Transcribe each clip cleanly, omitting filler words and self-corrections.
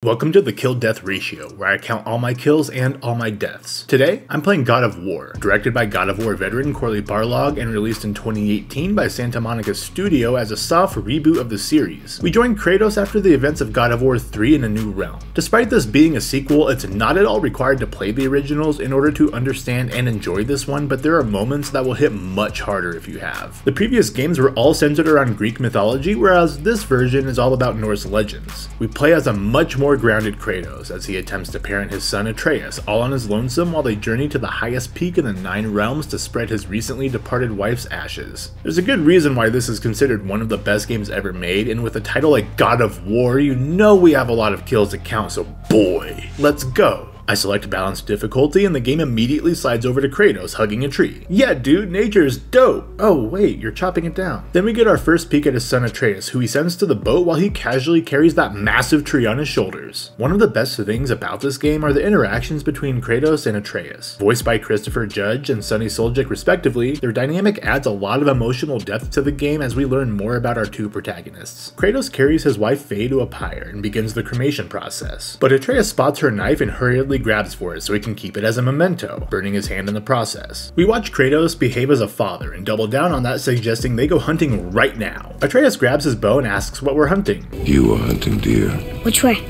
Welcome to the kill-death ratio, where I count all my kills and all my deaths. Today, I'm playing God of War, directed by God of War veteran Corley Barlog and released in 2018 by Santa Monica Studio as a soft reboot of the series. We joined Kratos after the events of God of War 3 in a new realm. Despite this being a sequel, it's not at all required to play the originals in order to understand and enjoy this one, but there are moments that will hit much harder if you have. The previous games were all centered around Greek mythology, whereas this version is all about Norse legends. We play as a much more grounded Kratos as he attempts to parent his son Atreus all on his lonesome while they journey to the highest peak in the 9 realms to spread his recently departed wife's ashes. There's a good reason why this is considered one of the best games ever made, and with a title like God of War, you know we have a lot of kills to count, so boy, let's go. I select balanced difficulty and the game immediately slides over to Kratos hugging a tree. Yeah dude, nature's dope! Oh wait, you're chopping it down. Then we get our first peek at his son Atreus, who he sends to the boat while he casually carries that massive tree on his shoulders. One of the best things about this game are the interactions between Kratos and Atreus. Voiced by Christopher Judge and Sonny Suljic respectively, their dynamic adds a lot of emotional depth to the game as we learn more about our two protagonists. Kratos carries his wife Faye to a pyre and begins the cremation process, but Atreus spots her knife and hurriedly grabs for it so he can keep it as a memento, burning his hand in the process. We watch Kratos behave as a father and double down on that, suggesting they go hunting right now. Atreus grabs his bow and asks what we're hunting. You are hunting deer. Which way?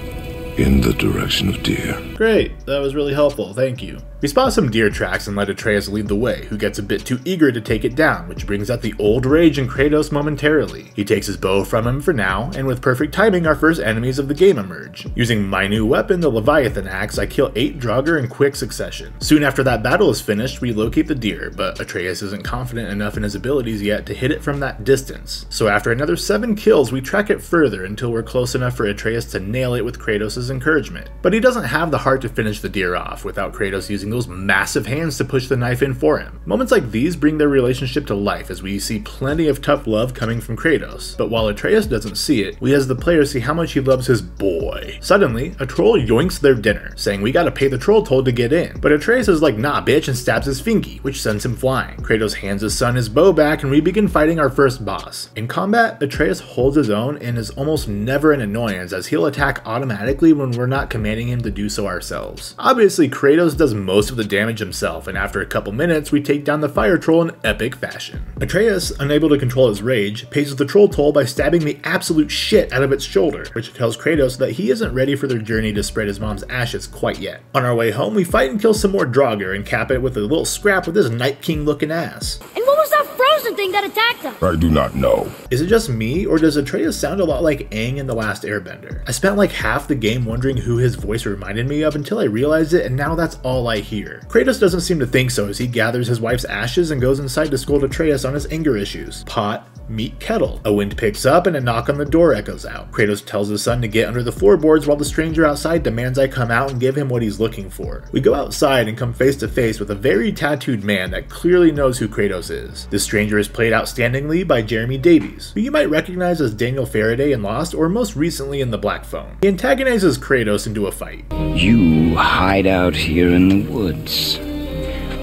In the direction of deer. Great, that was really helpful, thank you. We spot some deer tracks and let Atreus lead the way, who gets a bit too eager to take it down, which brings out the old rage in Kratos momentarily. He takes his bow from him for now, and with perfect timing our first enemies of the game emerge. Using my new weapon, the Leviathan axe, I kill 8 Draugr in quick succession. Soon after that battle is finished, we locate the deer, but Atreus isn't confident enough in his abilities yet to hit it from that distance. So after another 7 kills, we track it further until we're close enough for Atreus to nail it with Kratos' encouragement. But he doesn't have the heart to finish the deer off without Kratos using those massive hands to push the knife in for him. Moments like these bring their relationship to life as we see plenty of tough love coming from Kratos. But while Atreus doesn't see it, we as the player see how much he loves his boy. Suddenly, a troll yoinks their dinner, saying we gotta pay the troll toll to get in. But Atreus is like, nah bitch, and stabs his fingy, which sends him flying. Kratos hands his son his bow back and we begin fighting our first boss. In combat, Atreus holds his own and is almost never an annoyance as he'll attack automatically when we're not commanding him to do so ourselves. Obviously, Kratos does most of the damage himself, and after a couple minutes, we take down the fire troll in epic fashion. Atreus, unable to control his rage, pays the troll toll by stabbing the absolute shit out of its shoulder, which tells Kratos that he isn't ready for their journey to spread his mom's ashes quite yet. On our way home, we fight and kill some more Draugr and cap it with a little scrap with his Night King looking ass. And what was that frozen thing that attacked us? I do not know. Is it just me, or does Atreus sound a lot like Aang in The Last Airbender? I spent like half the game wondering who his voice reminded me of until I realized it, and now that's all I hear. Kratos doesn't seem to think so as he gathers his wife's ashes and goes inside to scold Atreus on his anger issues. Pot, meet kettle. A wind picks up and a knock on the door echoes out. Kratos tells his son to get under the floorboards while the stranger outside demands I come out and give him what he's looking for. We go outside and come face to face with a very tattooed man that clearly knows who Kratos is. This stranger is played outstandingly by Jeremy Davies, who you might recognize as Daniel Faraday in Lost or most recently in The Black Phone. He antagonizes Kratos into a fight. You hide out here in the woods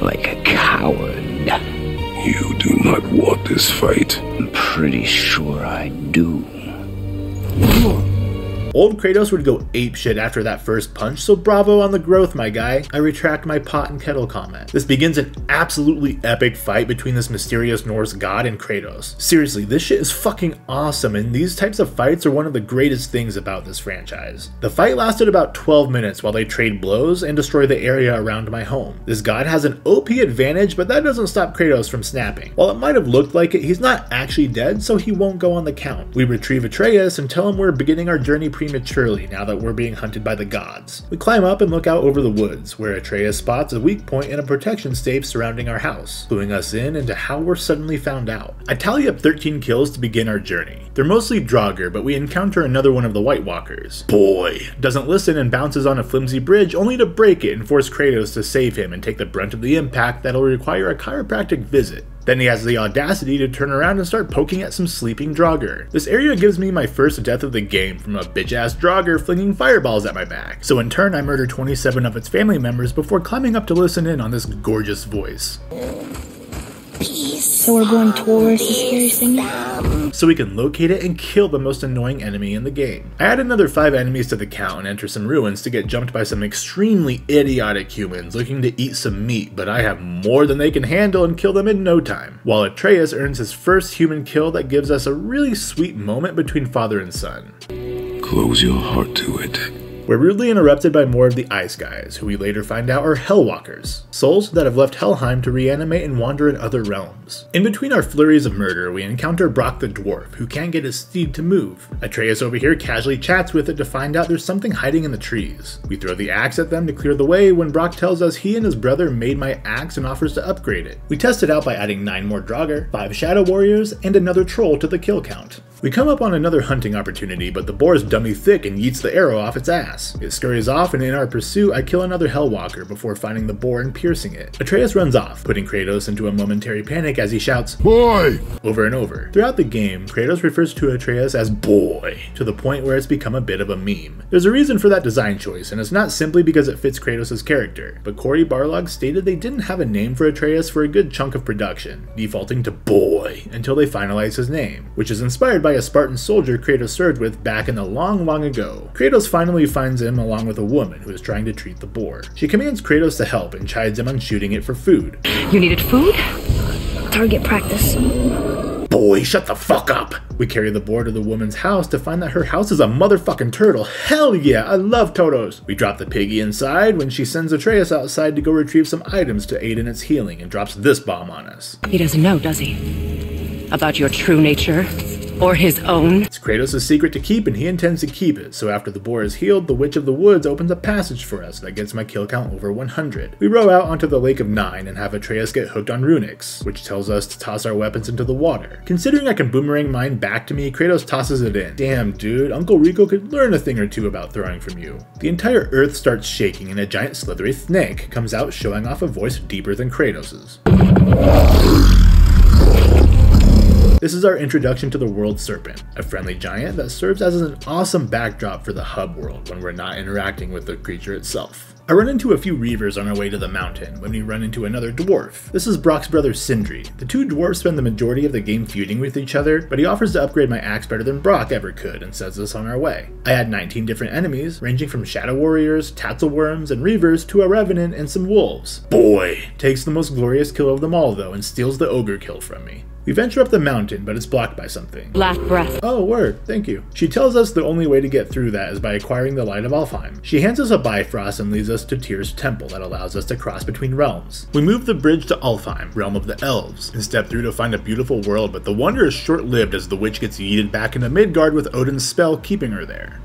like a coward. You do not want this fight. I'm pretty sure I do. Old Kratos would go apeshit after that first punch, so bravo on the growth, my guy. I retract my pot and kettle comment. This begins an absolutely epic fight between this mysterious Norse god and Kratos. Seriously, this shit is fucking awesome, and these types of fights are one of the greatest things about this franchise. The fight lasted about 12 minutes while they trade blows and destroy the area around my home. This god has an OP advantage, but that doesn't stop Kratos from snapping. While it might have looked like it, he's not actually dead, so he won't go on the count. We retrieve Atreus and tell him we're beginning our journey prematurely now that we're being hunted by the gods. We climb up and look out over the woods, where Atreus spots a weak point in a protection stape surrounding our house, cluing us in into how we're suddenly found out. I tally up 13 kills to begin our journey. They're mostly Draugr, but we encounter another one of the White Walkers. Boy doesn't listen and bounces on a flimsy bridge only to break it and force Kratos to save him and take the brunt of the impact that'll require a chiropractic visit. Then he has the audacity to turn around and start poking at some sleeping Draugr. This area gives me my first death of the game from a bitch-ass Draugr flinging fireballs at my back. So in turn I murder 27 of its family members before climbing up to listen in on this gorgeous voice. Peace. So we're going towards the scary thing? so we can locate it and kill the most annoying enemy in the game. I add another 5 enemies to the count and enter some ruins to get jumped by some extremely idiotic humans looking to eat some meat, but I have more than they can handle and kill them in no time. While Atreus earns his first human kill that gives us a really sweet moment between father and son. Close your heart to it. We're rudely interrupted by more of the Ice Guys, who we later find out are Hellwalkers, souls that have left Helheim to reanimate and wander in other realms. In between our flurries of murder, we encounter Brock the Dwarf, who can't get his steed to move. Atreus over here casually chats with it to find out there's something hiding in the trees. We throw the axe at them to clear the way when Brock tells us he and his brother made my axe and offers to upgrade it. We test it out by adding 9 more Draugr, 5 Shadow Warriors, and another troll to the kill count. We come up on another hunting opportunity, but the boar is dummy thick and yeets the arrow off its ass. It scurries off, and in our pursuit, I kill another Hellwalker before finding the boar and piercing it. Atreus runs off, putting Kratos into a momentary panic as he shouts, "Boy!" over and over. Throughout the game, Kratos refers to Atreus as boy, to the point where it's become a bit of a meme. There's a reason for that design choice, and it's not simply because it fits Kratos' character, but Cory Barlog stated they didn't have a name for Atreus for a good chunk of production, defaulting to boy until they finalized his name, which is inspired by a Spartan soldier Kratos served with back in the long ago. Kratos finally finds him along with a woman who is trying to treat the boar. She commands Kratos to help and chides him on shooting it for food. You needed food? Target practice. Boy, shut the fuck up! We carry the boar to the woman's house to find that her house is a motherfucking turtle. Hell yeah, I love turtles! We drop the piggy inside when she sends Atreus outside to go retrieve some items to aid in its healing and drops this bomb on us. He doesn't know, does he? About your true nature? Or his own? It's Kratos' secret to keep, and he intends to keep it, so after the boar is healed, the Witch of the Woods opens a passage for us that gets my kill count over 100. We row out onto the Lake of Nine and have Atreus get hooked on runics, which tells us to toss our weapons into the water. Considering I can boomerang mine back to me, Kratos tosses it in. Damn dude, Uncle Rico could learn a thing or two about throwing from you. The entire earth starts shaking and a giant slithery snake comes out showing off a voice deeper than Kratos's. This is our introduction to the World Serpent, a friendly giant that serves as an awesome backdrop for the hub world when we're not interacting with the creature itself. I run into a few reavers on our way to the mountain when we run into another dwarf. This is Brock's brother Sindri. The two dwarves spend the majority of the game feuding with each other, but he offers to upgrade my axe better than Brock ever could and sends us on our way. I had 19 different enemies, ranging from Shadow Warriors, Tatzelworms, and Reavers to a Revenant and some Wolves. Boy takes the most glorious kill of them all though and steals the ogre kill from me. We venture up the mountain, but it's blocked by something. Last breath. Oh, word, thank you. She tells us the only way to get through that is by acquiring the Light of Alfheim. She hands us a Bifrost and leads us to Tyr's temple that allows us to cross between realms. We move the bridge to Alfheim, realm of the elves, and step through to find a beautiful world, but the wonder is short-lived as the witch gets yeeted back into Midgard with Odin's spell keeping her there.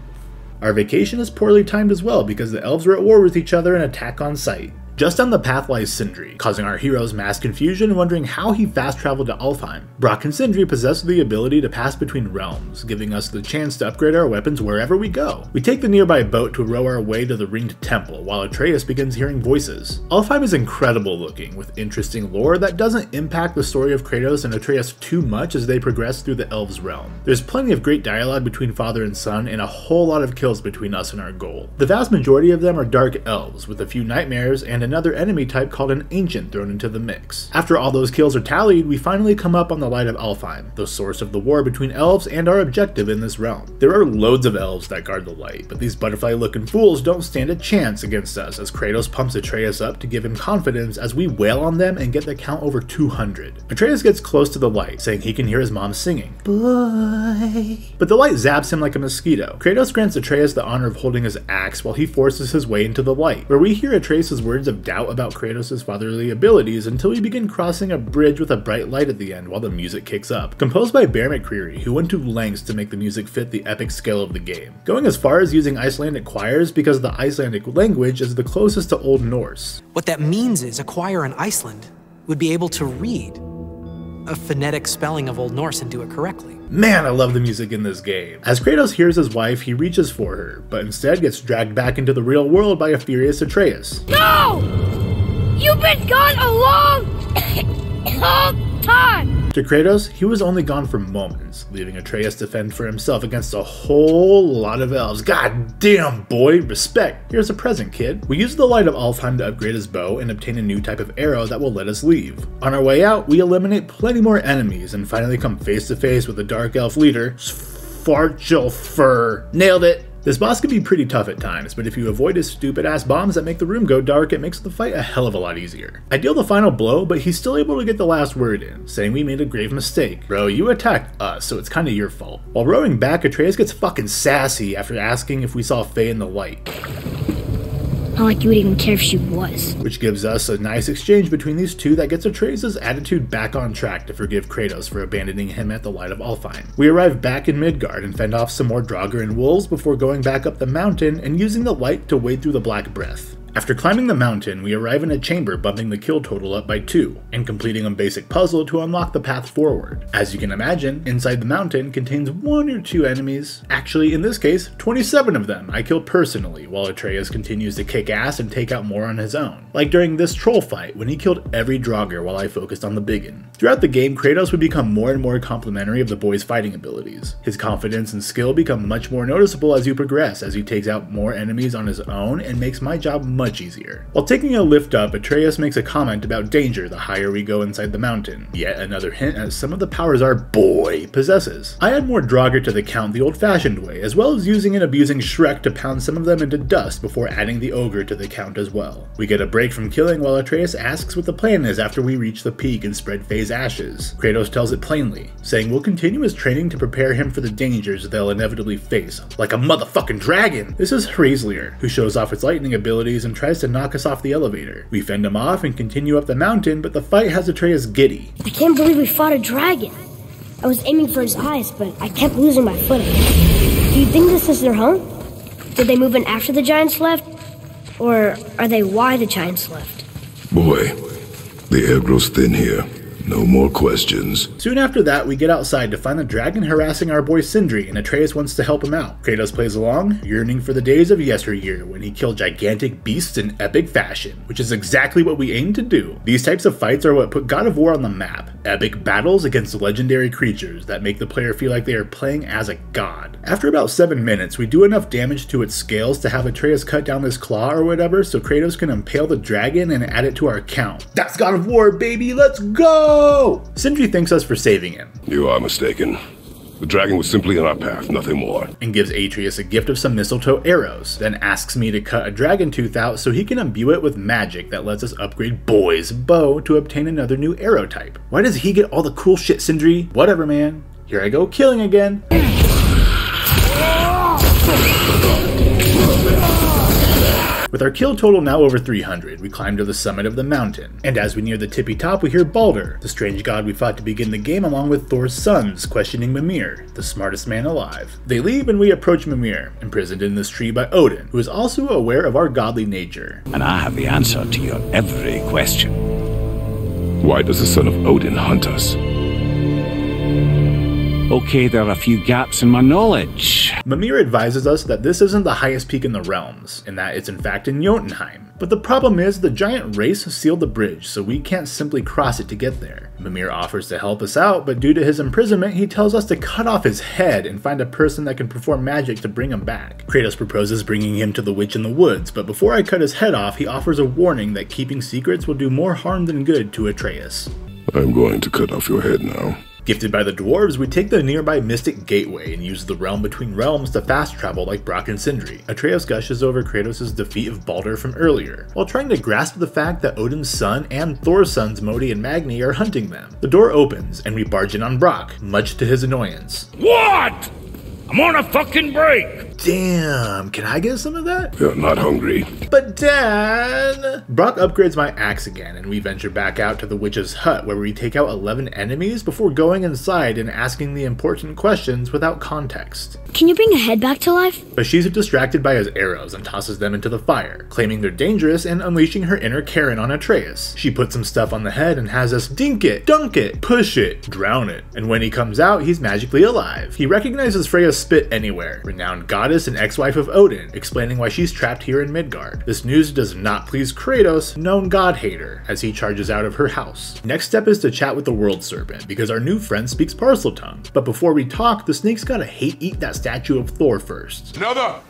Our vacation is poorly timed as well because the elves are at war with each other and attack on sight. Just on the path lies Sindri, causing our heroes mass confusion and wondering how he fast traveled to Alfheim. Brock and Sindri possess the ability to pass between realms, giving us the chance to upgrade our weapons wherever we go. We take the nearby boat to row our way to the ringed temple, while Atreus begins hearing voices. Alfheim is incredible looking, with interesting lore that doesn't impact the story of Kratos and Atreus too much as they progress through the elves' realm. There's plenty of great dialogue between father and son, and a whole lot of kills between us and our goal. The vast majority of them are dark elves, with a few nightmares and another enemy type called an ancient thrown into the mix. After all those kills are tallied, we finally come up on the Light of Alfheim, the source of the war between elves and our objective in this realm. There are loads of elves that guard the light, but these butterfly-looking fools don't stand a chance against us as Kratos pumps Atreus up to give him confidence as we wail on them and get the count over 200. Atreus gets close to the light, saying he can hear his mom singing, "Boy." But the light zaps him like a mosquito. Kratos grants Atreus the honor of holding his axe while he forces his way into the light, where we hear Atreus' words of doubt about Kratos' fatherly abilities until we begin crossing a bridge with a bright light at the end while the music kicks up. Composed by Bear McCreary, who went to lengths to make the music fit the epic scale of the game, going as far as using Icelandic choirs because the Icelandic language is the closest to Old Norse. What that means is a choir in Iceland would be able to read a phonetic spelling of Old Norse and do it correctly. Man, I love the music in this game. As Kratos hears his wife, he reaches for her, but instead gets dragged back into the real world by a furious Atreus. No! You've been gone a long time! To Kratos, he was only gone for moments, leaving Atreus to fend for himself against a whole lot of elves. God damn, boy, respect. Here's a present, kid. We use the light of Alfheim to upgrade his bow and obtain a new type of arrow that will let us leave. On our way out, we eliminate plenty more enemies and finally come face to face with the Dark Elf leader, Svartjolfur. Nailed it! This boss can be pretty tough at times, but if you avoid his stupid ass bombs that make the room go dark, it makes the fight a hell of a lot easier. I deal the final blow, but he's still able to get the last word in, saying we made a grave mistake. Bro, you attacked us, so it's kinda your fault. While rowing back, Atreus gets fucking sassy after asking if we saw Faye in the light. Not like you would even care if she was. Which gives us a nice exchange between these two that gets Atreus' attitude back on track to forgive Kratos for abandoning him at the light of Alfheim. We arrive back in Midgard and fend off some more Draugr and wolves before going back up the mountain and using the light to wade through the Black Breath. After climbing the mountain, we arrive in a chamber bumping the kill total up by 2, and completing a basic puzzle to unlock the path forward. As you can imagine, inside the mountain contains 1 or 2 enemies. Actually, in this case, 27 of them I kill personally, while Atreus continues to kick ass and take out more on his own. Like during this troll fight, when he killed every Draugr while I focused on the biggin. Throughout the game, Kratos would become more and more complimentary of the boy's fighting abilities. His confidence and skill become much more noticeable as you progress, as he takes out more enemies on his own and makes my job much easier. While taking a lift up, Atreus makes a comment about danger the higher we go inside the mountain. Yet another hint at some of the powers our boy possesses. I add more Draugr to the count the old-fashioned way, as well as using and abusing Shrek to pound some of them into dust before adding the ogre to the count as well. We get a break from killing while Atreus asks what the plan is after we reach the peak and spread Faye's ashes. Kratos tells it plainly, saying we'll continue his training to prepare him for the dangers they'll inevitably face, like a motherfucking dragon! This is Hraeslir, who shows off its lightning abilities and tries to knock us off the elevator. We fend him off and continue up the mountain, but the fight has Atreus giddy. I can't believe we fought a dragon. I was aiming for his eyes, but I kept losing my footing. Do you think this is their home? Did they move in after the giants left? Or are they why the giants left? Boy, the air grows thin here. No more questions. Soon after that, we get outside to find the dragon harassing our boy Sindri, and Atreus wants to help him out. Kratos plays along, yearning for the days of yesteryear when he killed gigantic beasts in epic fashion, which is exactly what we aim to do. These types of fights are what put God of War on the map. Epic battles against legendary creatures that make the player feel like they are playing as a god. After about 7 minutes, we do enough damage to its scales to have Atreus cut down his claw or whatever so Kratos can impale the dragon and add it to our count. That's God of War, baby, let's go! Sindri thanks us for saving him. You are mistaken. The dragon was simply in our path, nothing more. And gives Atreus a gift of some mistletoe arrows, then asks me to cut a dragon tooth out so he can imbue it with magic that lets us upgrade Boy's bow to obtain another new arrow type. Why does he get all the cool shit, Sindri? Whatever, man. Here I go killing again. With our kill total now over 300, we climb to the summit of the mountain, and as we near the tippy top we hear Baldur, the strange god we fought to begin the game along with Thor's sons, questioning Mimir, the smartest man alive. They leave and we approach Mimir, imprisoned in this tree by Odin, who is also aware of our godly nature. And I have the answer to your every question. Why does the son of Odin hunt us? Okay, there are a few gaps in my knowledge. Mimir advises us that this isn't the highest peak in the realms, and that it's in fact in Jotunheim. But the problem is the giant race sealed the bridge, so we can't simply cross it to get there. Mimir offers to help us out, but due to his imprisonment, he tells us to cut off his head and find a person that can perform magic to bring him back. Kratos proposes bringing him to the witch in the woods, but before I cut his head off, he offers a warning that keeping secrets will do more harm than good to Atreus. I'm going to cut off your head now. Gifted by the dwarves, we take the nearby Mystic Gateway and use the realm between realms to fast travel like Brock and Sindri. Atreus gushes over Kratos' defeat of Baldur from earlier, while trying to grasp the fact that Odin's son and Thor's sons Modi and Magni are hunting them. The door opens, and we barge in on Brock, much to his annoyance. What? I'm on a fucking break! Damn, can I get some of that? You're not hungry. But Dad! Brock upgrades my axe again, and we venture back out to the witch's hut where we take out 11 enemies before going inside and asking the important questions without context. Can you bring a head back to life? But she's distracted by his arrows and tosses them into the fire, claiming they're dangerous and unleashing her inner Karen on Atreus. She puts some stuff on the head and has us dink it, dunk it, push it, drown it. And when he comes out, he's magically alive. He recognizes Freya's spit anywhere, renowned god goddess and ex-wife of Odin, explaining why she's trapped here in Midgard. This news does not please Kratos, known god hater, as he charges out of her house. Next step is to chat with the World Serpent, because our new friend speaks Parseltongue. But before we talk, the snake's gotta hate-eat that statue of Thor first. Another!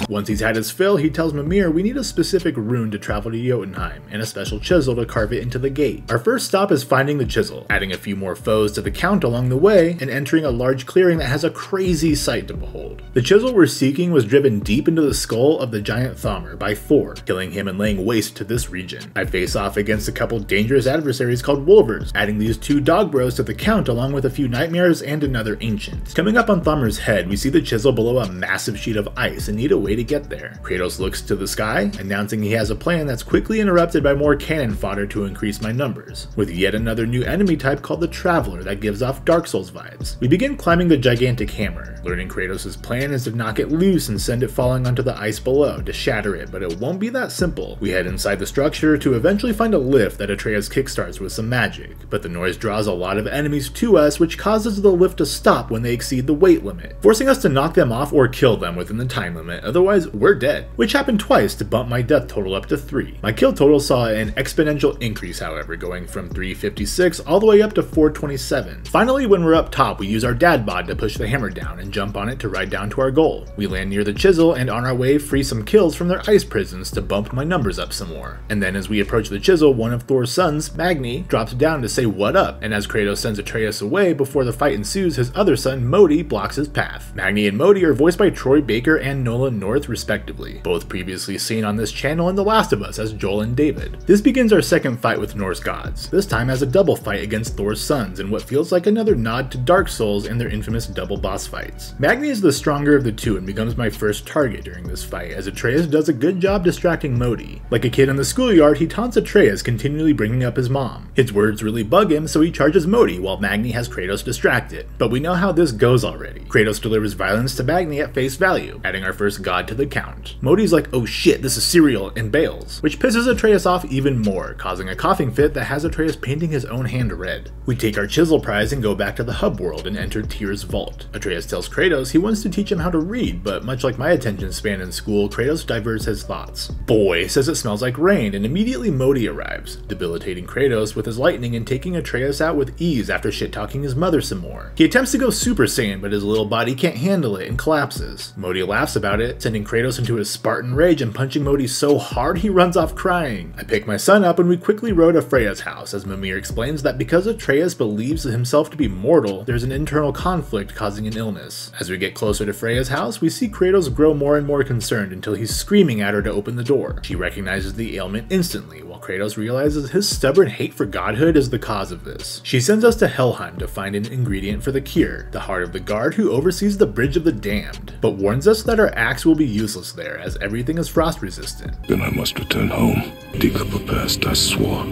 Once he's had his fill, he tells Mimir we need a specific rune to travel to Jotunheim, and a special chisel to carve it into the gate. Our first stop is finding the chisel, adding a few more foes to the count along the way, and entering a large clearing that has a crazy sight to behold. The chisel we're seeking was driven deep into the skull of the giant Thamur by Thor, killing him and laying waste to this region. I face off against a couple dangerous adversaries called Wolvers, adding these 2 dog bros to the count along with a few nightmares and another ancient. Coming up on Thamur's head, we see the chisel below a massive sheet of ice and need a way to get there. Kratos looks to the sky, announcing he has a plan that's quickly interrupted by more cannon fodder to increase my numbers, with yet another new enemy type called the Traveler that gives off Dark Souls vibes. We begin climbing the gigantic hammer. Learning Kratos' plan is to knock it loose and send it falling onto the ice below to shatter it, but it won't be that simple. We head inside the structure to eventually find a lift that Atreus kickstarts with some magic, but the noise draws a lot of enemies to us, which causes the lift to stop when they exceed the weight limit, forcing us to knock them off or kill them within the time limit, otherwise we're dead, which happened twice to bump my death total up to 3. My kill total saw an exponential increase, however, going from 356 all the way up to 427. Finally, when we're up top, we use our dad bod to push the hammer down and jump on it to ride down to our goal. We land near the chisel and on our way free some kills from their ice prisons to bump my numbers up some more. And then as we approach the chisel, one of Thor's sons, Magni, drops down to say what up, and as Kratos sends Atreus away before the fight ensues, his other son, Modi, blocks his path. Magni and Modi are voiced by Troy Baker and Nolan North respectively, both previously seen on this channel in The Last of Us as Joel and David. This begins our second fight with Norse gods, this time as a double fight against Thor's sons in what feels like another nod to Dark Souls and their infamous double boss fights. Magni is the stronger of the two and becomes my first target during this fight, as Atreus does a good job distracting Modi. Like a kid in the schoolyard, he taunts Atreus, continually bringing up his mom. His words really bug him, so he charges Modi while Magni has Kratos distracted. But we know how this goes already. Kratos delivers violence to Magni at face value, adding our first god to the count. Modi's like, oh shit, this is cereal, and bails, which pisses Atreus off even more, causing a coughing fit that has Atreus painting his own hand red. We take our chisel prize and go back to the hub world and enter Tyr's vault. Atreus tells Kratos he wants to teach him how to read, but much like my attention span in school, Kratos diverts his thoughts. Boy says it smells like rain, and immediately Modi arrives, debilitating Kratos with his lightning and taking Atreus out with ease after shit-talking his mother some more. He attempts to go Super Saiyan, but his little body can't handle it and collapses. Modi laughs about it, sending Kratos into his Spartan rage and punching Modi so hard he runs off crying. I pick my son up and we quickly row to Freya's house, as Mimir explains that because Atreus believes himself to be mortal, there's an internal conflict causing an illness. As we get closer to Freya's house, we see Kratos grow more and more concerned until he's screaming at her to open the door. She recognizes the ailment instantly, while Kratos realizes his stubborn hate for godhood is the cause of this. She sends us to Helheim to find an ingredient for the cure, the heart of the guard who oversees the Bridge of the Damned, but warns us that our axe will be useless there as everything is frost resistant. Then I must return home, dig up a past I swore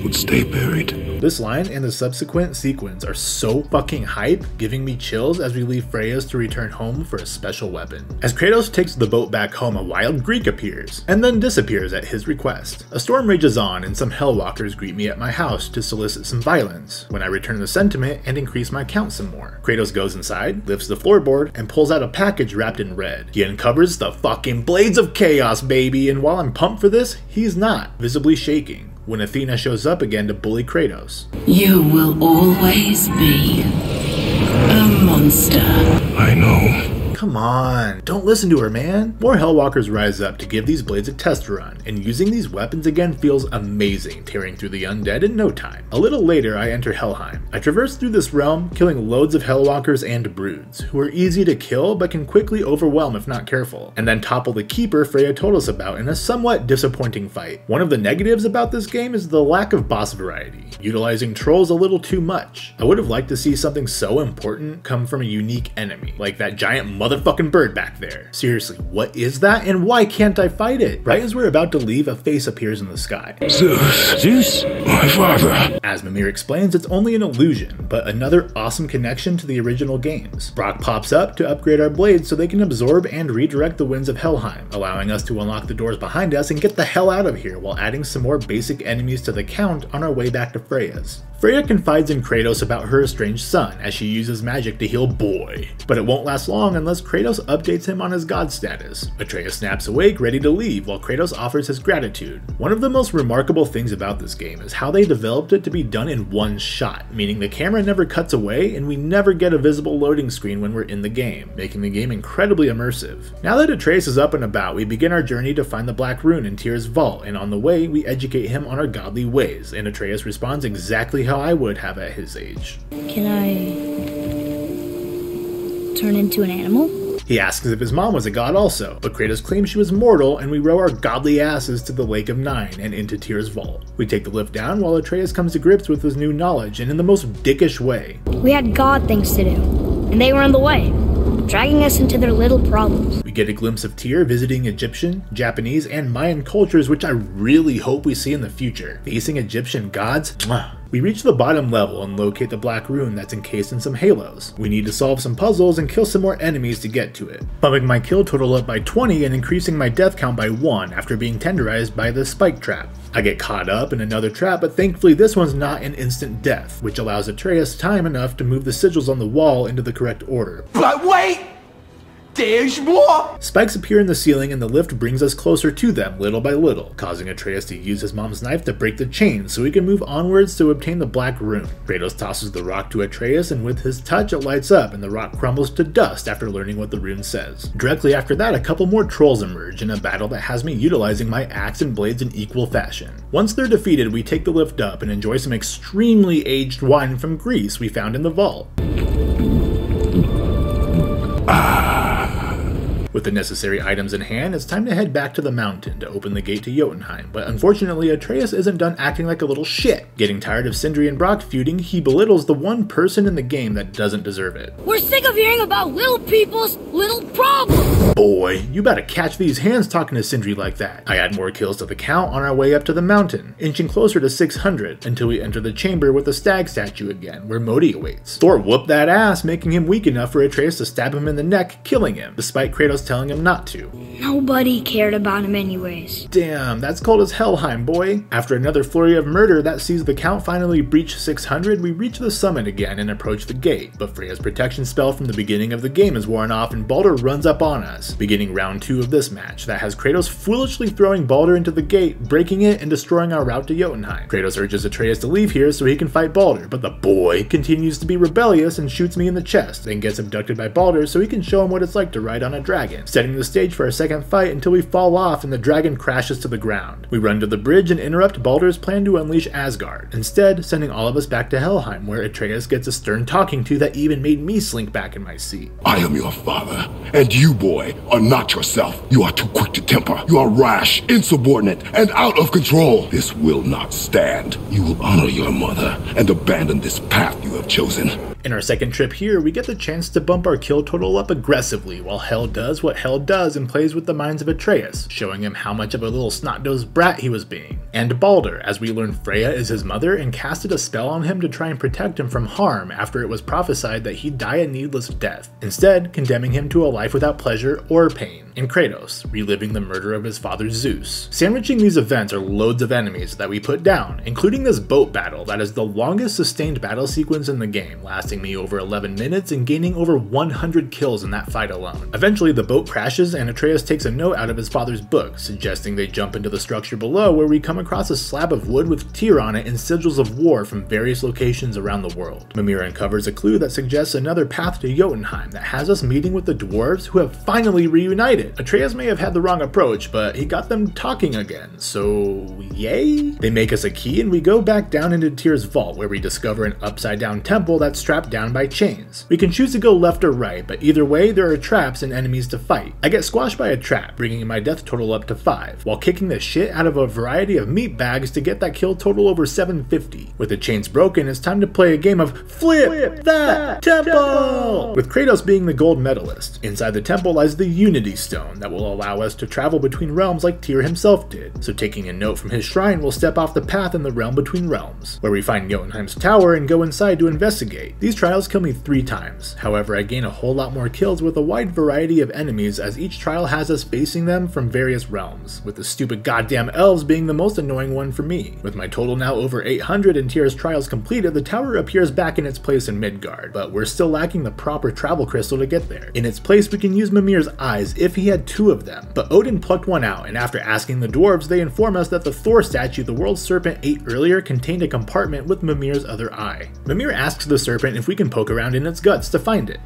would stay buried. This line and the subsequent sequence are so fucking hype, giving me chills as we leave Freya's to return home for a special weapon. As Kratos takes the boat back home, a wild Greek appears, and then disappears at his request. A storm rages on and some Hellwalkers greet me at my house to solicit some violence, when I return the sentiment and increase my count some more. Kratos goes inside, lifts the floorboard, and pulls out a package wrapped in red. He uncovers the fucking Blades of Chaos, baby, and while I'm pumped for this, he's not, visibly shaking, when Athena shows up again to bully Kratos. You will always be a monster. I know. Come on, don't listen to her, man. More Hellwalkers rise up to give these blades a test run, and using these weapons again feels amazing, tearing through the undead in no time. A little later, I enter Helheim. I traverse through this realm, killing loads of Hellwalkers and broods, who are easy to kill but can quickly overwhelm if not careful, and then topple the Keeper Freya told us about in a somewhat disappointing fight. One of the negatives about this game is the lack of boss variety, utilizing trolls a little too much. I would have liked to see something so important come from a unique enemy, like that giant motherfucking bird back there. Seriously, what is that and why can't I fight it? Right as we're about to leave, a face appears in the sky. Zeus, my father. As Mimir explains, it's only an illusion, but another awesome connection to the original games. Brock pops up to upgrade our blades so they can absorb and redirect the winds of Helheim, allowing us to unlock the doors behind us and get the hell out of here while adding some more basic enemies to the count on our way back to Freya's. Freya confides in Kratos about her estranged son as she uses magic to heal Boy, but it won't last long unless Kratos updates him on his god status. Atreus snaps awake, ready to leave, while Kratos offers his gratitude. One of the most remarkable things about this game is how they developed it to be done in one shot, meaning the camera never cuts away and we never get a visible loading screen when we're in the game, making the game incredibly immersive. Now that Atreus is up and about, we begin our journey to find the Black Rune in Tyr's vault, and on the way, we educate him on our godly ways, and Atreus responds exactly how I would have at his age. Can I turn into an animal? He asks if his mom was a god also, but Kratos claims she was mortal, and we row our godly asses to the Lake of Nine and into Tyr's vault. We take the lift down while Atreus comes to grips with his new knowledge, and in the most dickish way. We had god things to do, and they were in the way, dragging us into their little problems. We get a glimpse of Tyr visiting Egyptian, Japanese, and Mayan cultures, which I really hope we see in the future. Facing Egyptian gods? Mwah. We reach the bottom level and locate the Black Rune that's encased in some halos. We need to solve some puzzles and kill some more enemies to get to it, bumping my kill total up by 20 and increasing my death count by 1 after being tenderized by the spike trap. I get caught up in another trap, but thankfully this one's not an instant death, which allows Atreus time enough to move the sigils on the wall into the correct order. But wait! There's more! Spikes appear in the ceiling and the lift brings us closer to them little by little, causing Atreus to use his mom's knife to break the chain so he can move onwards to obtain the Black Rune. Kratos tosses the rock to Atreus, and with his touch it lights up and the rock crumbles to dust after learning what the rune says. Directly after that, a couple more trolls emerge in a battle that has me utilizing my axe and blades in equal fashion. Once they're defeated, we take the lift up and enjoy some extremely aged wine from Greece we found in the vault. With the necessary items in hand, it's time to head back to the mountain to open the gate to Jotunheim, but unfortunately Atreus isn't done acting like a little shit. Getting tired of Sindri and Brock feuding, he belittles the one person in the game that doesn't deserve it. We're sick of hearing about little people's little problems! Boy, you better catch these hands talking to Sindri like that. I add more kills to the count on our way up to the mountain, inching closer to 600 until we enter the chamber with the stag statue again, where Modi awaits. Thor whooped that ass, making him weak enough for Atreus to stab him in the neck, killing him, despite Kratos telling him not to. Nobody cared about him anyways. Damn, that's cold as Helheim, boy. After another flurry of murder that sees the count finally breach 600, we reach the summit again and approach the gate, but Freya's protection spell from the beginning of the game is worn off and Baldur runs up on us, beginning round 2 of this match that has Kratos foolishly throwing Baldur into the gate, breaking it and destroying our route to Jotunheim. Kratos urges Atreus to leave here so he can fight Baldur, but the boy continues to be rebellious and shoots me in the chest, then gets abducted by Baldur so he can show him what it's like to ride on a dragon, setting the stage for our second fight until we fall off and the dragon crashes to the ground. We run to the bridge and interrupt Baldur's plan to unleash Asgard, instead sending all of us back to Helheim, where Atreus gets a stern talking to that even made me slink back in my seat. I am your father, and you, boy, are not yourself. You are too quick to temper. You are rash, insubordinate, and out of control. This will not stand. You will honor your mother and abandon this path you have chosen. In our second trip here, we get the chance to bump our kill total up aggressively while Hel does what Hel does and plays with the minds of Atreus, showing him how much of a little snot-nosed brat he was being. And Baldur, as we learn Freya is his mother and casted a spell on him to try and protect him from harm after it was prophesied that he'd die a needless death, instead condemning him to a life without pleasure or pain. And Kratos, reliving the murder of his father Zeus. Sandwiching these events are loads of enemies that we put down, including this boat battle that is the longest sustained battle sequence in the game, lasting me over 11 minutes and gaining over 100 kills in that fight alone. Eventually the boat crashes and Atreus takes a note out of his father's book, suggesting they jump into the structure below, where we come across a slab of wood with Tyr on it and sigils of war from various locations around the world. Mimir uncovers a clue that suggests another path to Jotunheim that has us meeting with the dwarves who have finally reunited. Atreus may have had the wrong approach, but he got them talking again, so yay? They make us a key and we go back down into Tyr's vault, where we discover an upside down temple that's strapped down by chains. We can choose to go left or right, but either way there are traps and enemies to fight. I get squashed by a trap, bringing my death total up to 5, while kicking the shit out of a variety of meat bags to get that kill total over 750. With the chains broken, it's time to play a game of Flip That Temple! With Kratos being the gold medalist. Inside the temple lies the Unity Stone, stone that will allow us to travel between realms like Tyr himself did, so taking a note from his shrine will step off the path in the realm between realms, where we find Jotunheim's tower and go inside to investigate. These trials kill me 3 times, however I gain a whole lot more kills with a wide variety of enemies as each trial has us facing them from various realms, with the stupid goddamn elves being the most annoying one for me. With my total now over 800 and Tyr's trials completed, the tower appears back in its place in Midgard, but we're still lacking the proper travel crystal to get there. In its place we can use Mimir's eyes if he had 2 of them, but Odin plucked one out, and after asking the dwarves they inform us that the Thor statue the world serpent ate earlier contained a compartment with Mimir's other eye. Mimir asks the serpent if we can poke around in its guts to find it.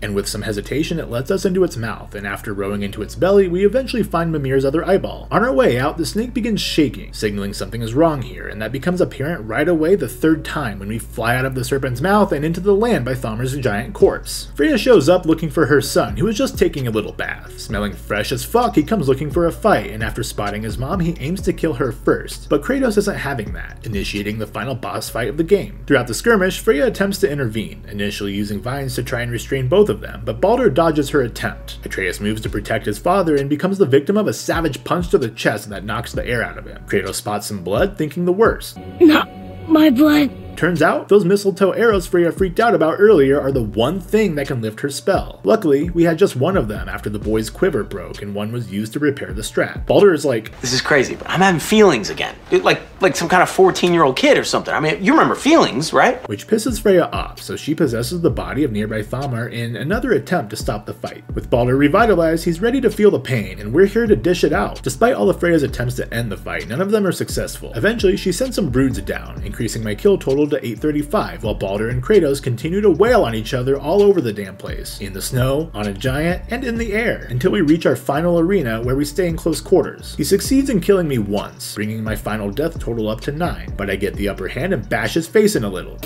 And with some hesitation it lets us into its mouth, and after rowing into its belly we eventually find Mimir's other eyeball. On our way out the snake begins shaking, signaling something is wrong here, and that becomes apparent right away the 3rd time when we fly out of the serpent's mouth and into the land by Thamur's giant corpse. Freya shows up looking for her son, who is just taking a little bath. Smelling fresh as fuck, he comes looking for a fight, and after spotting his mom he aims to kill her first, but Kratos isn't having that, initiating the final boss fight of the game. Throughout the skirmish Freya attempts to intervene, initially using vines to try and restrain both of them, but Baldur dodges her attempt. Atreus moves to protect his father and becomes the victim of a savage punch to the chest that knocks the air out of him. Kratos spots some blood, thinking the worst. Not my blood. Turns out, those mistletoe arrows Freya freaked out about earlier are the one thing that can lift her spell. Luckily, we had just one of them after the boy's quiver broke and one was used to repair the strap. Baldur is like, "This is crazy, but I'm having feelings again. Like some kind of 14-year-old kid or something. I mean, you remember feelings, right?" Which pisses Freya off, so she possesses the body of nearby Thamur in another attempt to stop the fight. With Baldur revitalized, he's ready to feel the pain, and we're here to dish it out. Despite all of Freya's attempts to end the fight, none of them are successful. Eventually, she sends some broods down, increasing my kill total to 835. While Baldur and Kratos continue to wail on each other all over the damn place, in the snow, on a giant, and in the air, until we reach our final arena where we stay in close quarters. He succeeds in killing me once, bringing my final death total up to 9, but I get the upper hand and bash his face in a little.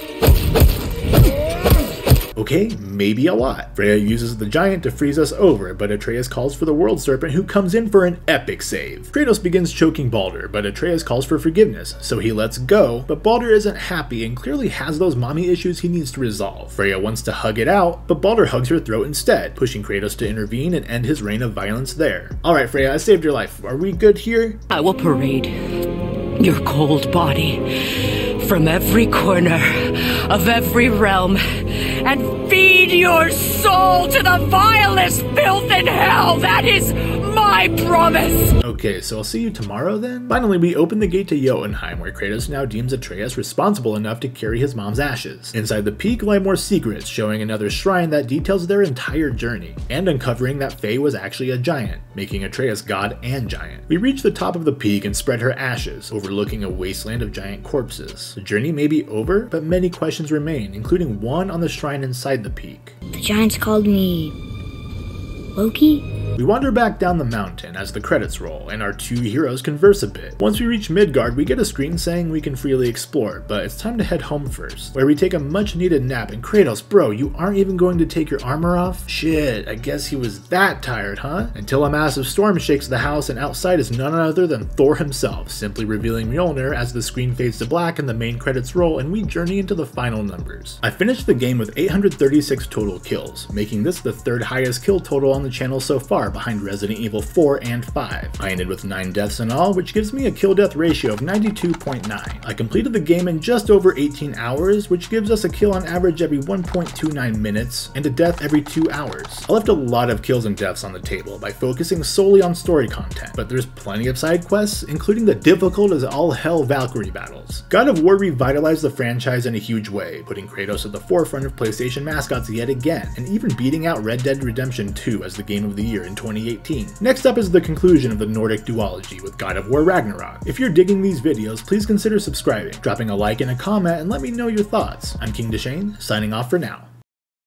Okay, maybe a lot. Freya uses the giant to freeze us over, but Atreus calls for the world serpent, who comes in for an epic save. Kratos begins choking Baldur, but Atreus calls for forgiveness, so he lets go, but Baldur isn't happy and clearly has those mommy issues he needs to resolve. Freya wants to hug it out, but Baldur hugs her throat instead, pushing Kratos to intervene and end his reign of violence there. Alright Freya, I saved your life. Are we good here? I will parade your cold body from every corner of every realm and feed your soul to the vilest filth in hell. That is my promise. Okay, so I'll see you tomorrow then? Finally, we open the gate to Jotunheim, where Kratos now deems Atreus responsible enough to carry his mom's ashes. Inside the peak lie more secrets, showing another shrine that details their entire journey, and uncovering that Faye was actually a giant, making Atreus god and giant. We reach the top of the peak and spread her ashes, overlooking a wasteland of giant corpses. The journey may be over, but many questions remain, including one on the shrine inside the peak. The giants called me Loki? We wander back down the mountain as the credits roll, and our 2 heroes converse a bit. Once we reach Midgard, we get a screen saying we can freely explore, but it's time to head home first, where we take a much needed nap. And Kratos, bro, you aren't even going to take your armor off? Shit, I guess he was that tired, huh? Until a massive storm shakes the house, and outside is none other than Thor himself, simply revealing Mjolnir as the screen fades to black and the main credits roll, and we journey into the final numbers. I finished the game with 836 total kills, making this the 3rd highest kill total on the channel so far, behind Resident Evil 4 and 5. I ended with 9 deaths in all, which gives me a kill-death ratio of 92.9. I completed the game in just over 18 hours, which gives us a kill on average every 1.29 minutes, and a death every 2 hours. I left a lot of kills and deaths on the table by focusing solely on story content, but there's plenty of side quests, including the difficult as all hell Valkyrie battles. God of War revitalized the franchise in a huge way, putting Kratos at the forefront of PlayStation mascots yet again, and even beating out Red Dead Redemption 2 as the game of the year in 2018. Next up is the conclusion of the Nordic duology with God of War Ragnarok. If you're digging these videos, please consider subscribing, dropping a like and a comment, and let me know your thoughts. I'm King Deschain, signing off for now.